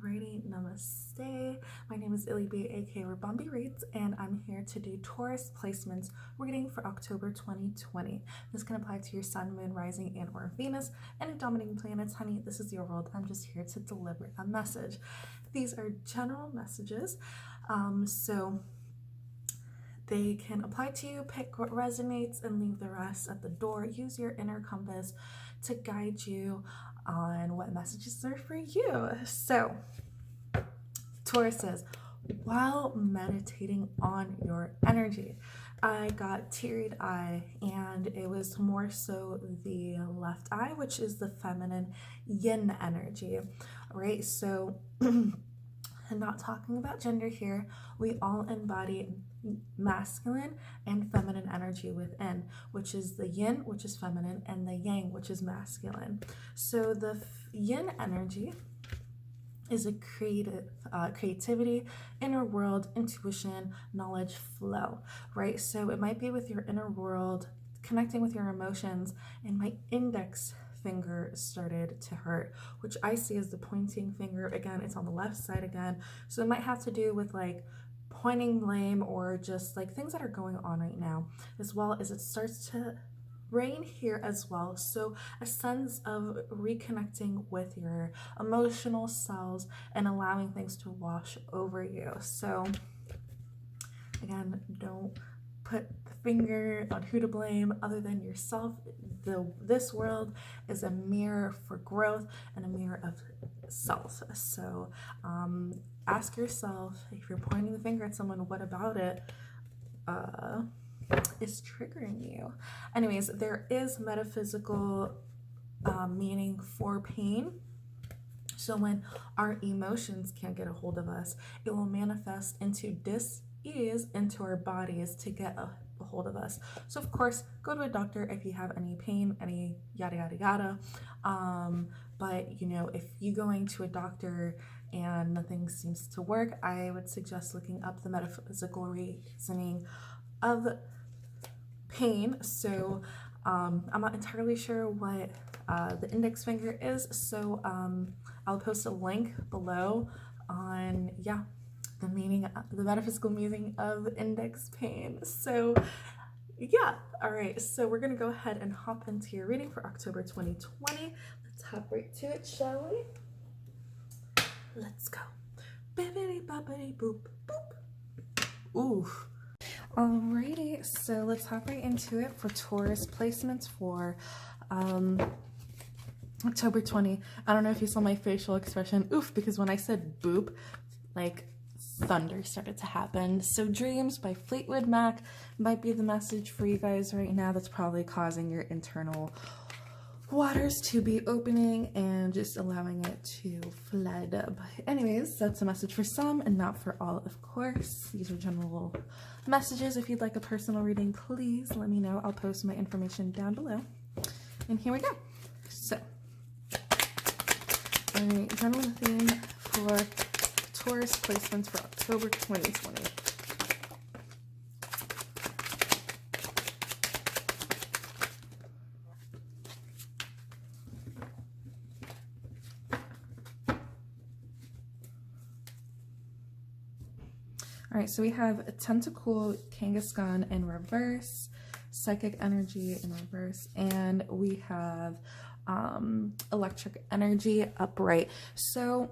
Alrighty, namaste. My name is Illy aka Rabambi Reads, and I'm here to do Taurus placements reading for October 2020. This can apply to your sun, moon, rising, and or Venus, and dominating planets. Honey, this is your world. I'm just here to deliver a message. These are general messages, so they can apply to you. Pick what resonates and leave the rest at the door. Use your inner compass to guide you on what messages are for you. So, Taurus says, while meditating on your energy, I got teary eye, and it was more so the left eye, which is the feminine yin energy, right? So, I'm not talking about gender here. We all embody masculine and feminine energy within, which is the yin, which is feminine, and the yang, which is masculine. So the yin energy is a creativity, inner world, intuition, knowledge, flow, right? So it might be with your inner world, connecting with your emotions, and my index finger started to hurt, which I see as the pointing finger. Again, it's on the left side again, so it might have to do with like pointing blame or just like things that are going on right now, as well as it starts to rain here as well. So a sense of reconnecting with your emotional selves and allowing things to wash over you. So again, don't put the finger on who to blame other than yourself. This world is a mirror for growth and a mirror of self. So ask yourself, if you're pointing the finger at someone, what about it is triggering you? Anyways, there is metaphysical meaning for pain. So when our emotions can't get a hold of us, it will manifest into dis-ease into our bodies to get a hold of us. So of course, go to a doctor if you have any pain, any yada yada yada. But you know, if you're going to a doctor and nothing seems to work, I would suggest looking up the metaphysical reasoning of pain. So I'm not entirely sure what the index finger is, so I'll post a link below on the metaphysical meaning of index pain. So yeah, all right, so we're gonna go ahead and hop into your reading for October 2020. Let's hop right to it, shall we? Let's go. Bibbidi bobbidi boop boop. Ooh. Alrighty, so let's hop right into it for Taurus placements for October 20. I don't know if you saw my facial expression, oof, because when I said boop, like thunder started to happen. So Dreams by Fleetwood Mac might be the message for you guys right now. That's probably causing your internal waters to be opening and just allowing it to flood. But anyways, that's a message for some and not for all, of course. These are general messages. If you'd like a personal reading, please let me know. I'll post my information down below. And here we go. So, alright, general theme for Taurus placements for October 2020. All right, so we have Tentacle Kangaskhan in reverse, Psychic Energy in reverse, and we have Electric Energy upright. So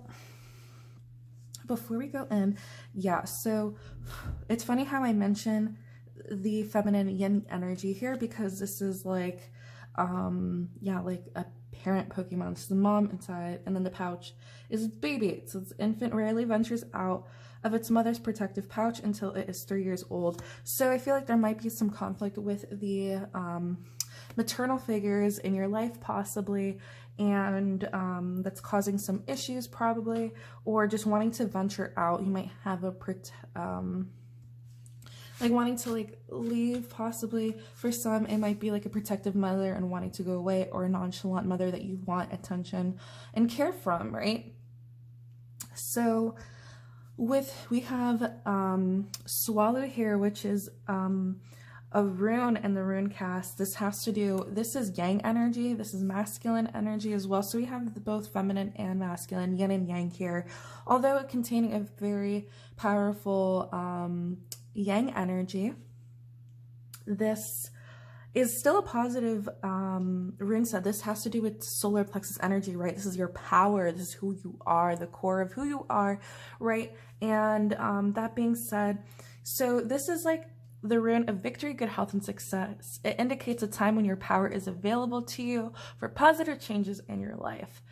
before we go in, yeah, so it's funny how I mention the feminine yin energy here, because this is like, like a parent Pokemon. So the mom inside, and then the pouch is its baby. So its infant rarely ventures out of its mother's protective pouch until it is 3 years old. So I feel like there might be some conflict with the maternal figures in your life, possibly, and that's causing some issues probably, or just wanting to venture out. You might have a like wanting to like leave, possibly. For some, it might be like a protective mother and wanting to go away, or a nonchalant mother that you want attention and care from, right? So we have swallowed here, which is a rune in the rune cast. This has to do, this is yang energy, this is masculine energy as well. So we have both feminine and masculine, yin and yang here, although containing a very powerful yang energy. This is still a positive rune set. This has to do with solar plexus energy, right? This is your power. This is who you are, the core of who you are, right? And that being said, so this is like the rune of victory, good health, and success. It indicates a time when your power is available to you for positive changes in your life.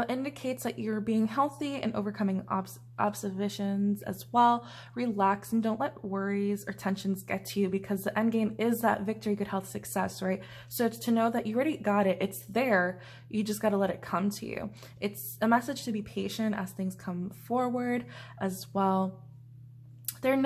Indicates that you're being healthy and overcoming observations as well. Relax and don't let worries or tensions get to you, because the end game is that victory, good health, success, right? So it's to know that you already got it. It's there. You just got to let it come to you. It's a message to be patient as things come forward as well. There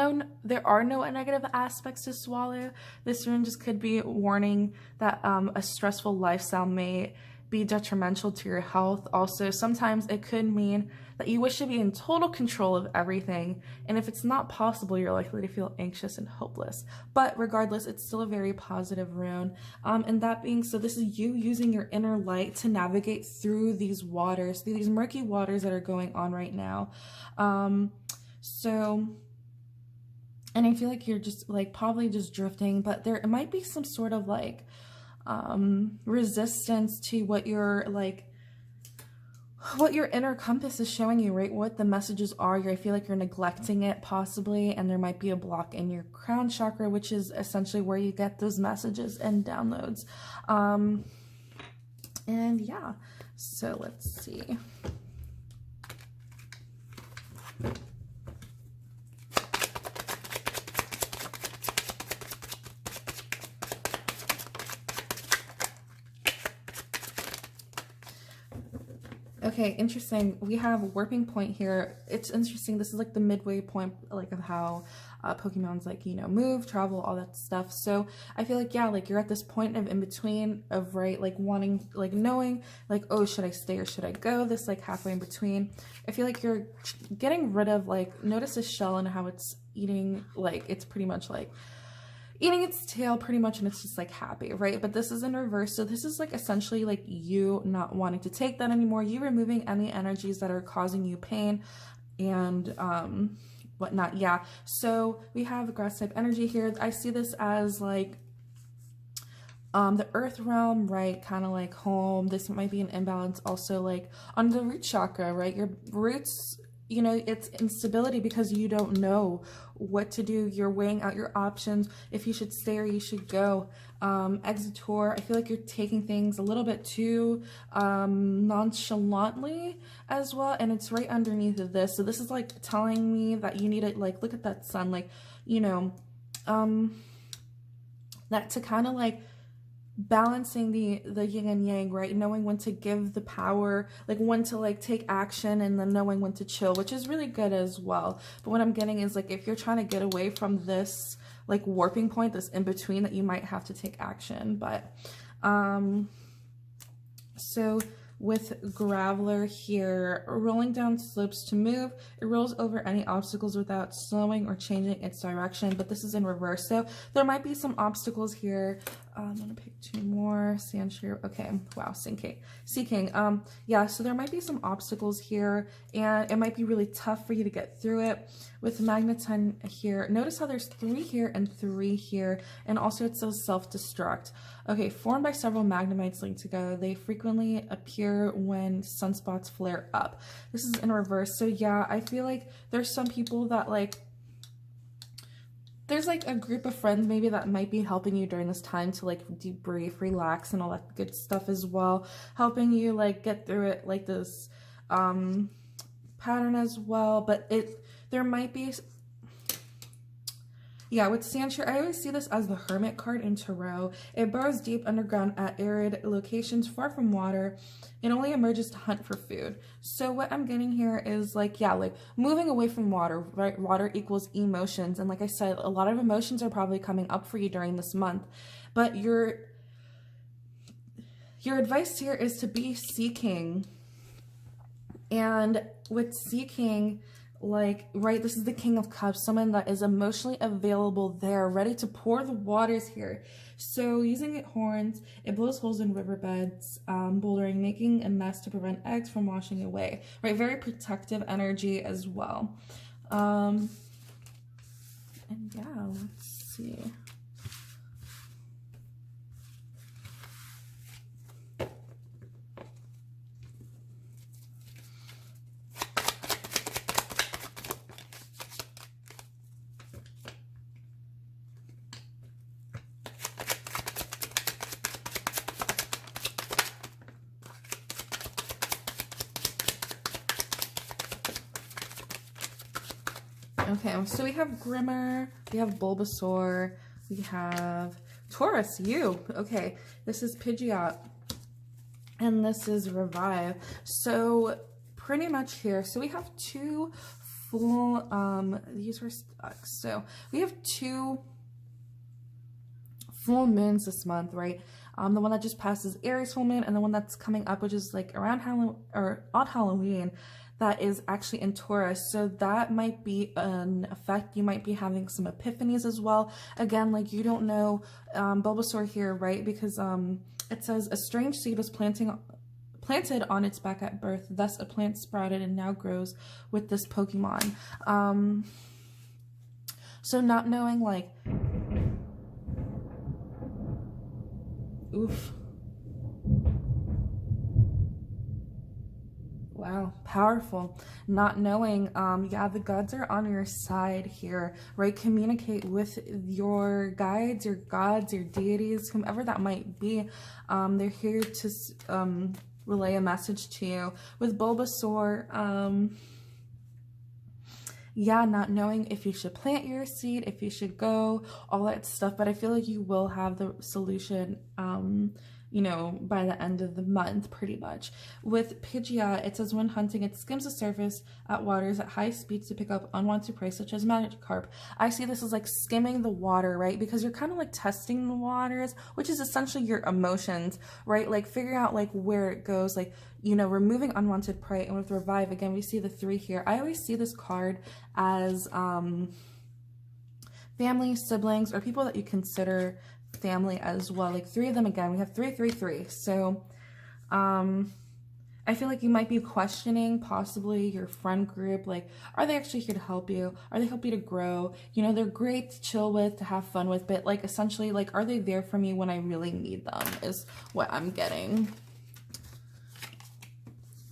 are no negative aspects to swallow. This rune just could be warning that a stressful lifestyle may be detrimental to your health. Also, sometimes it could mean that you wish to be in total control of everything, and if it's not possible, you're likely to feel anxious and hopeless. But regardless, it's still a very positive rune. And that being so, this is you using your inner light to navigate through these waters, through these murky waters that are going on right now. And I feel like you're just like probably just drifting, but there might be some sort of like resistance to what your inner compass is showing you, right? What the messages are. I feel like you're neglecting it possibly, and there might be a block in your crown chakra, which is essentially where you get those messages and downloads. And yeah, so let's see. Okay, interesting. We have a warping point here. It's interesting. This is like the midway point, like of how Pokemon's like, you know, move, travel, all that stuff. So I feel like, yeah, like you're at this point of in between of, right, like wanting, like knowing, like, oh, should I stay or should I go? This like halfway in between. I feel like you're getting rid of, like, notice this shell and how it's eating, like, it's pretty much like eating its tail pretty much, and it's just like happy, right? But this is in reverse. So this is like essentially like you not wanting to take that anymore, you removing any energies that are causing you pain and whatnot. Yeah, so we have grass type energy here. I see this as like the earth realm, right? Kind of like home. This might be an imbalance also like on the root chakra, right? Your roots, you know, it's instability because you don't know what to do. You're weighing out your options, if you should stay or you should go. Exitor, I feel like you're taking things a little bit too nonchalantly as well, and it's right underneath of this. So this is like telling me that you need to like look at that sun, like, you know, that to kind of like balancing the yin and yang, right? Knowing when to give the power, like when to like take action, and then knowing when to chill, which is really good as well. But what I'm getting is like if you're trying to get away from this like warping point, this in between, that you might have to take action. But so with Graveler here, rolling down slopes to move, it rolls over any obstacles without slowing or changing its direction, but this is in reverse. So there might be some obstacles here. I'm gonna pick two more. Sandshrew, okay, wow, Seeking. Yeah, so there might be some obstacles here, and it might be really tough for you to get through it. With Magneton here, notice how there's 3 here and 3 here, and also it says self-destruct. Okay, formed by several magnemites linked together, they frequently appear when sunspots flare up. This is in reverse. So yeah, I feel like there's some people that like, there's like a group of friends maybe that might be helping you during this time to like debrief, relax, and all that good stuff as well, helping you like get through it, like this pattern as well. But there might be, yeah, with Sandshrew, I always see this as the Hermit card in Tarot. It burrows deep underground at arid locations far from water. It only emerges to hunt for food. So what I'm getting here is like, yeah, like moving away from water, right? Water equals emotions. And like I said, a lot of emotions are probably coming up for you during this month. But your advice here is to be seeking. And with seeking, like, right, this is the King of Cups, someone that is emotionally available there, ready to pour the waters here. So using it horns, it blows holes in riverbeds, bouldering, making a mess to prevent eggs from washing away, right? Very protective energy as well. And yeah, let's see. Okay, so we have Grimmer, we have Bulbasaur, we have Taurus, you. Okay, this is Pidgeot, and this is Revive. So pretty much here, so we have two full, these are stuck. So we have two full moons this month, right? The one that just passes Aries full moon, and the one that's coming up, which is like around Halloween or on Halloween, that is actually in Taurus. So that might be an effect. You might be having some epiphanies as well. Again, like you don't know Bulbasaur here, right? Because it says a strange seed was planted on its back at birth. Thus a plant sprouted and now grows with this Pokemon. So not knowing like, oof. Wow, powerful. Not knowing, yeah, the gods are on your side here, right? Communicate with your guides, your gods, your deities, whomever that might be. They're here to relay a message to you. With Bulbasaur, yeah, not knowing if you should plant your seed, if you should go, all that stuff. But I feel like you will have the solution, you know, by the end of the month, pretty much. With Pidgeot, it says when hunting, it skims the surface at waters at high speeds to pick up unwanted prey, such as Magikarp. I see this as like skimming the water, right? Because you're kind of like testing the waters, which is essentially your emotions, right? Like figuring out like where it goes, like, you know, removing unwanted prey. And with Revive, again, we see the 3 here. I always see this card as family, siblings, or people that you consider family as well. Like 3 of them, again, we have 3, 3, 3. So I feel like you might be questioning possibly your friend group, like, are they actually here to help you? Are they help you to grow? You know, they're great to chill with, to have fun with, but like essentially, like, are they there for me when I really need them is what I'm getting.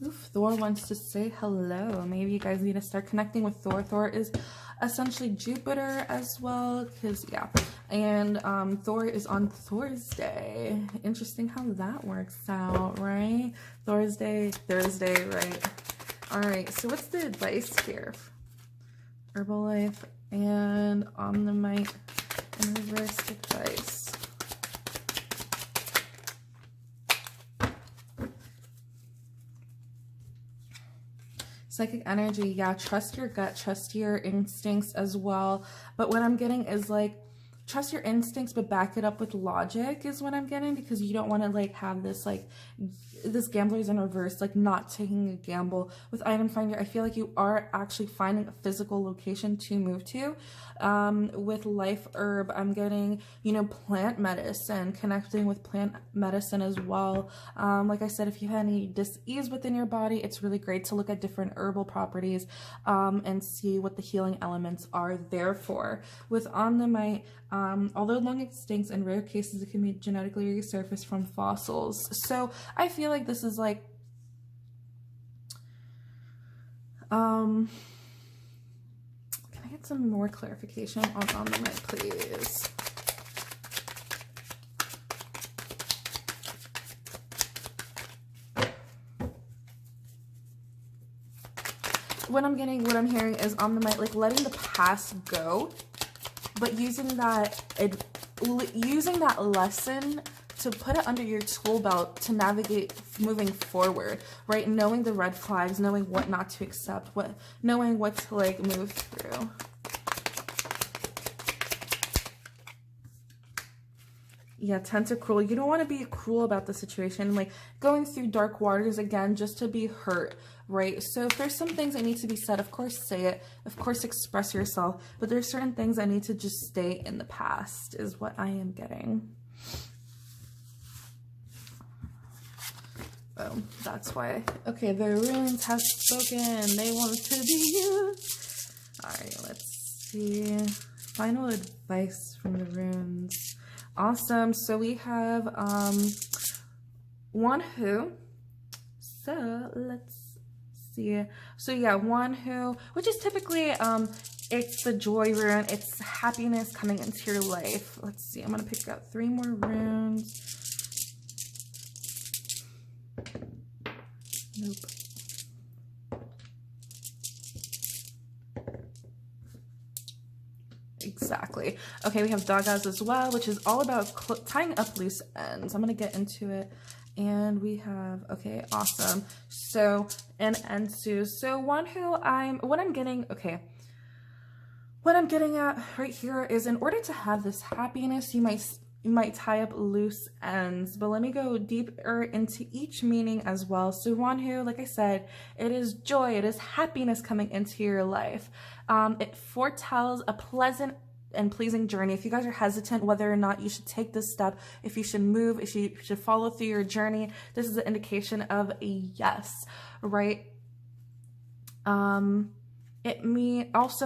Oof, Thor wants to say hello. Maybe you guys need to start connecting with Thor. Thor is essentially Jupiter as well, because yeah, and Thor is on Thursday. Interesting how that works out, right? Thursday, right? All right, so what's the advice here? Herbalife and Omnimite and reverse advice. Psychic energy, yeah, trust your gut, trust your instincts as well. But what I'm getting is like, trust your instincts, but back it up with logic is what I'm getting, because you don't want to like have this like, this gambler's in reverse, like not taking a gamble. With Item Finder, I feel like you are actually finding a physical location to move to. With Life Herb, I'm getting, you know, plant medicine, connecting with plant medicine as well. Like I said, if you have any dis-ease within your body, it's really great to look at different herbal properties and see what the healing elements are there for. With Omnimite, although long extinct, in rare cases it can be genetically resurfaced from fossils. So I feel like this is like, can I get some more clarification on Omnimite, please? What I'm getting, what I'm hearing is Omnimite, like letting the past go, but using that lesson to put it under your tool belt to navigate moving forward, right? Knowing the red flags, knowing what not to accept, knowing what to like move through. Yeah, tentacruel. You don't want to be cruel about the situation, like going through dark waters again just to be hurt, right? So if there's some things that need to be said, of course say it, of course express yourself, but there's certain things that need to just stay in the past is what I am getting. Oh, that's why. Okay, the runes have spoken. They want to be used. All right, let's see. Final advice from the runes. Awesome. So we have Won-Hu. So let's see. So yeah, Won-Hu, which is typically it's the joy rune. It's happiness coming into your life. Let's see. I'm gonna pick up 3 more runes. Nope. Exactly. Okay, we have Dagaz as well, which is all about tying up loose ends. I'm going to get into it. And we have, okay, awesome. So, and Ensu. So Won-Hu, what I'm getting at right here is in order to have this happiness, you might tie up loose ends, but let me go deeper into each meaning as well. So Won-Hu, like I said, it is joy, it is happiness coming into your life. It foretells a pleasant and pleasing journey. If you guys are hesitant whether or not you should take this step, if you should move, if you should follow through your journey, this is an indication of a yes, right? Also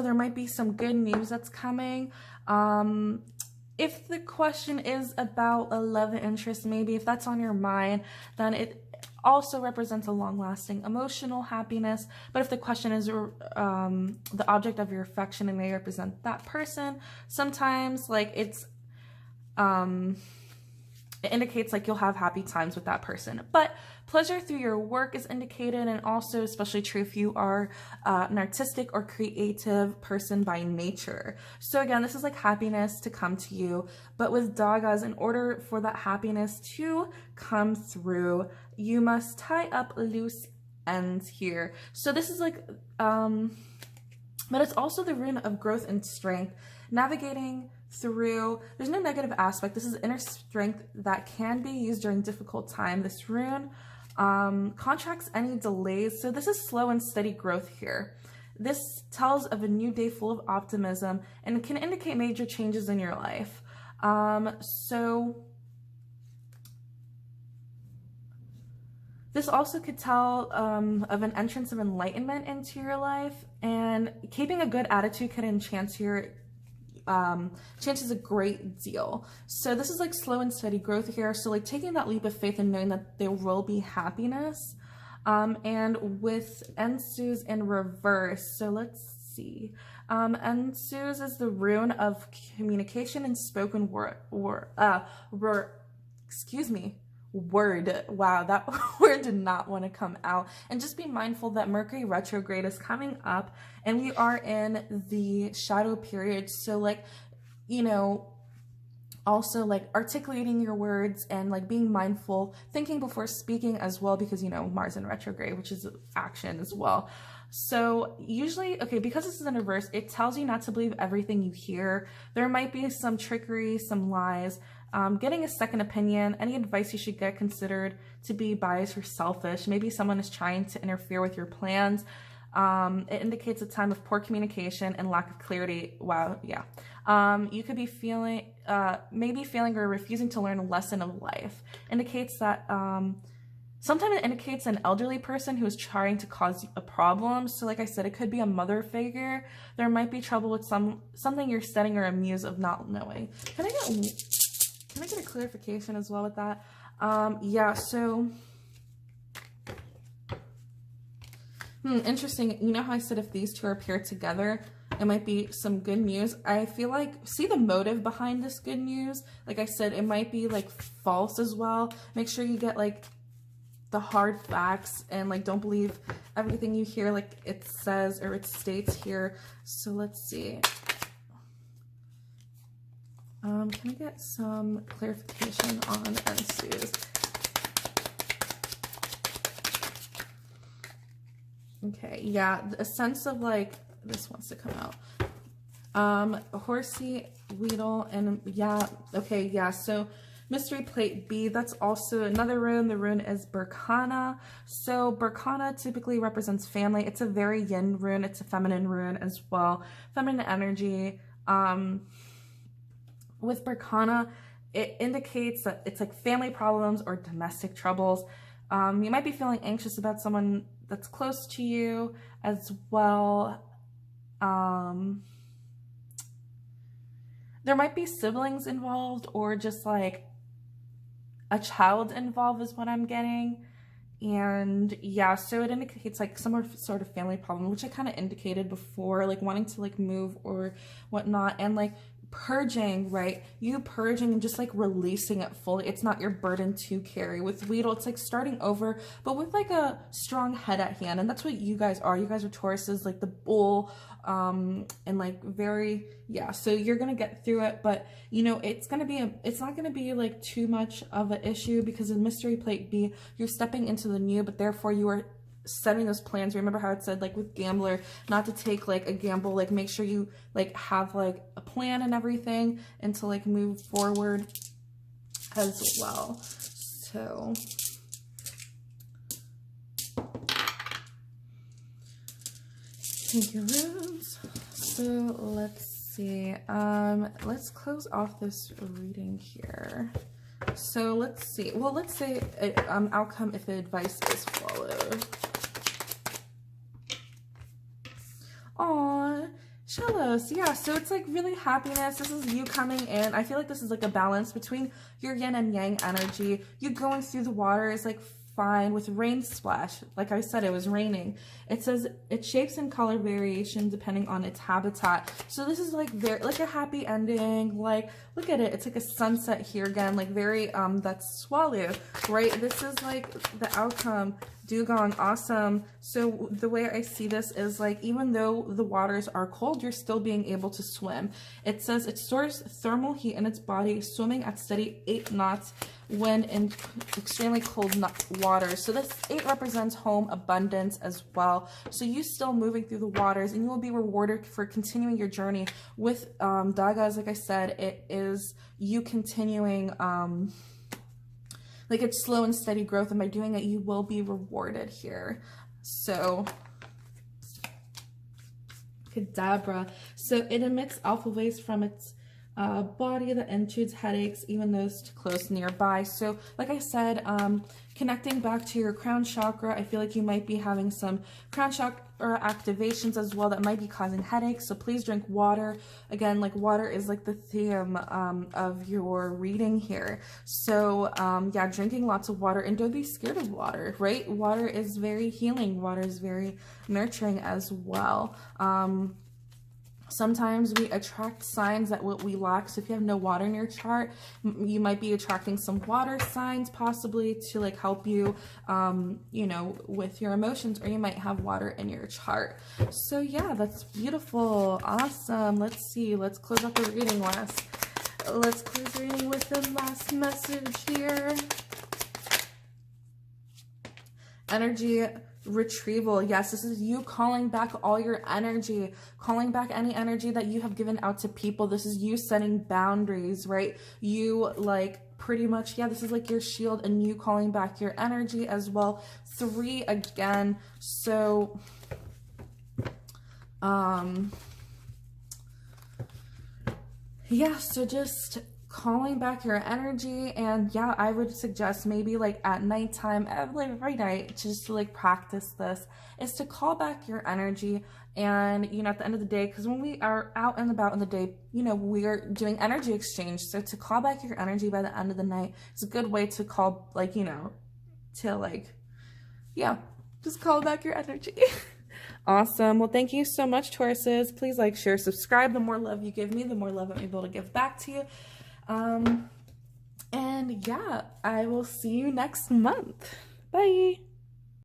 there might be some good news that's coming. If the question is about a love interest, maybe if that's on your mind, then it also represents a long-lasting emotional happiness. But if the question is the object of your affection, it may represent that person. Sometimes like it indicates like you'll have happy times with that person. But pleasure through your work is indicated, and also especially true if you are an artistic or creative person by nature. So again, this is like happiness to come to you. But with Dagaz, in order for that happiness to come through, you must tie up loose ends here. So this is like, but it's also the rune of growth and strength, navigating through. There's no negative aspect. This is inner strength that can be used during difficult time. This rune contracts any delays. So this is slow and steady growth here. This tells of a new day full of optimism and can indicate major changes in your life. So this also could tell of an entrance of enlightenment into your life, and keeping a good attitude can enhance your chances a great deal. So this is like slow and steady growth here. So like taking that leap of faith and knowing that there will be happiness. And with Ensu's in reverse, so let's see. Ensu's is the rune of communication and spoken word. Wow, that word did not want to come out. And just be mindful that Mercury retrograde is coming up and we are in the shadow period. So like, you know, also like articulating your words and like being mindful, thinking before speaking as well, because, you know, Mars in retrograde, which is action as well. So usually, okay, because this is in reverse, it tells you not to believe everything you hear. There might be some trickery, some lies. Getting a second opinion, any advice you should get considered to be biased or selfish. Maybe someone is trying to interfere with your plans. It indicates a time of poor communication and lack of clarity. Wow, yeah. You could be feeling, maybe failing or refusing to learn a lesson of life. Indicates that, sometimes it indicates an elderly person who is trying to cause a problem. So like I said, it could be a mother figure. There might be trouble with something you're studying or amused of not knowing. Can I get a clarification as well with that? Yeah, so, interesting. You know how I said if these two are paired together, it might be some good news. I feel like, see the motive behind this good news? Like I said, it might be like false as well. Make sure you get like the hard facts and like don't believe everything you hear like it says or it states here. So let's see. Can I get some clarification on Ensu's? Okay, yeah, a sense of like, this wants to come out. Horsey, Weedle, and yeah, okay, yeah, so Mystery plate B, that's also another rune. The rune is Berkana. So Berkana typically represents family. It's a very yin rune. It's a feminine rune as well. Feminine energy. With Berkana, it indicates that it's like family problems or domestic troubles. You might be feeling anxious about someone that's close to you as well. There might be siblings involved or just like a child involved is what I'm getting. And yeah, so it indicates like some sort of family problem, which I kind of indicated before, like wanting to like move or whatnot, and like purging, right? You purging and just like releasing it fully. It's not your burden to carry. With Weedle, it's like starting over, but with like a strong head at hand. And that's what you guys are. You guys are Tauruses, like the bull, and like very, yeah, so you're gonna get through it, but you know, it's not gonna be like too much of an issue, because in Mystery Plate B, you're stepping into the new, but therefore you are setting those plans. Remember how it said like with Gambler not to take like a gamble, like make sure you like have like a plan and everything and to like move forward as well. So thank you, runes. So let's see, let's close off this reading here. So let's see, well, let's say outcome if the advice is followed. Aw, Shellos, yeah, so it's like really happiness. This is you coming in. I feel like this is like a balance between your yin and yang energy. You going through the water is like fine. With rain splash, like I said, it was raining. It says it shapes and color variation depending on its habitat. So this is like very like a happy ending. Like look at it, it's like a sunset here again, like very that's Swallow, right? This is like the outcome. Dugong, awesome. So the way I see this is like, even though the waters are cold, you're still being able to swim. It says it stores thermal heat in its body, swimming at steady 8 knots when in extremely cold water. So this 8 represents home, abundance as well. So you still moving through the waters, and you will be rewarded for continuing your journey. With Dagas, like I said, it is you continuing like it's slow and steady growth, and by doing it, you will be rewarded here. So, Kadabra. So it emits alpha waves from its body that intrudes headaches, even those close nearby. So, like I said, connecting back to your crown chakra, I feel like you might be having some crown chakra activations as well that might be causing headaches. So please drink water. Again, like water is like the theme of your reading here. So yeah, drinking lots of water, and don't be scared of water, right? Water is very healing. Water is very nurturing as well. Sometimes we attract signs that what we lack. So if you have no water in your chart, you might be attracting some water signs possibly to like help you, you know, with your emotions, or you might have water in your chart. So yeah, that's beautiful. Awesome. Let's see. Let's close up the reading last. Let's close the reading with the last message here. Energy retrieval. Yes, this is you calling back all your energy, calling back any energy that you have given out to people. This is you setting boundaries, right? You like pretty much, yeah, this is like your shield, and you calling back your energy as well. 3 again. So yeah, so just calling back your energy. And yeah, I would suggest maybe like at nighttime, every night, just to like practice this, is to call back your energy. And you know, at the end of the day, because when we are out and about in the day, you know, we're doing energy exchange. So to call back your energy by the end of the night is a good way to call, like, you know, to like, yeah, just call back your energy. Awesome. Well, thank you so much, Tauruses. Please like, share, subscribe. The more love you give me, the more love I'm able to give back to you. And yeah, I will see you next month. Bye.